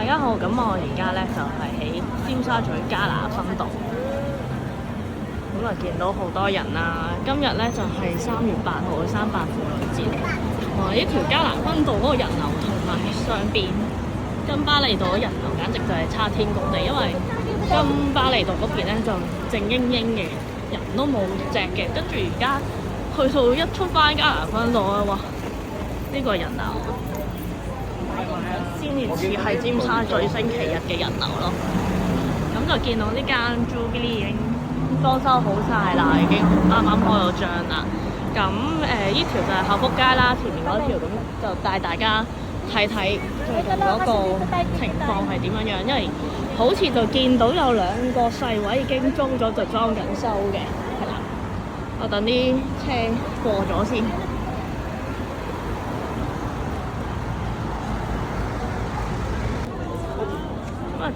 家好，咁我而家咧就係喺尖沙咀加拿分道，咁啊見到好多人啦。今日咧就係3月8號嘅38婦女節，哇！呢條加拿分道嗰個人流同埋上邊金巴利道嘅人流簡直就係差天共地，因為金巴利道嗰邊咧就靜英英嘅，人都冇隻嘅，跟住而家去到一出翻加拿分道啊，哇！呢個人流先至似係尖沙咀星期日嘅人流咯。咁就見到呢間 Jubilee 已經裝修好晒啦，已經啱啱開咗張啦。咁呢條就係厚福街啦，前面嗰條咁就帶大家睇睇最近嗰個情況係點樣樣，因為好似就見到有2個細位已經裝咗就裝緊修嘅，係啦。我等啲車過咗先。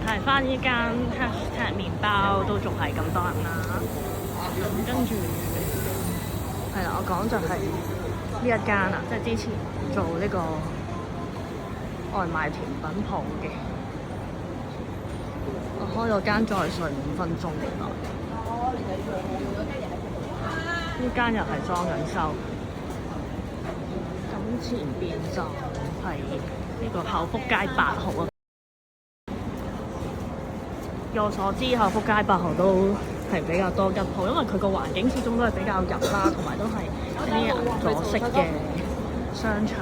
睇翻呢間 hashtag 麵包都仲係咁多人啦，咁跟住係啦，我講就係呢一間啊，即係之前做呢個外賣甜品鋪嘅，我開咗間再睡5分鐘原來，呢間又係裝緊修，咁前邊就係呢個厚福街8號啊。據我所知，厚福街8號都係比較多吉鋪，因為佢個環境始終都係比較入啦，同埋都係一啲銀座式嘅商場。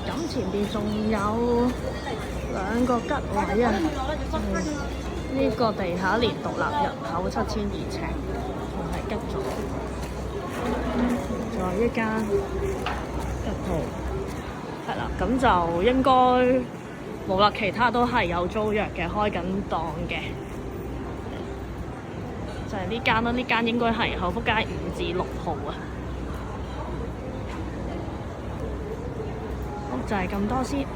咁前邊仲有2個吉位啊，呢個地下年獨立人口7200尺，仲係吉咗。仲有一間吉鋪。係啦，咁就應該冇啦，其他都係有租約嘅，開緊檔嘅。就係呢間啦，呢間應該係厚福街5至6號啊。好，就係咁多先。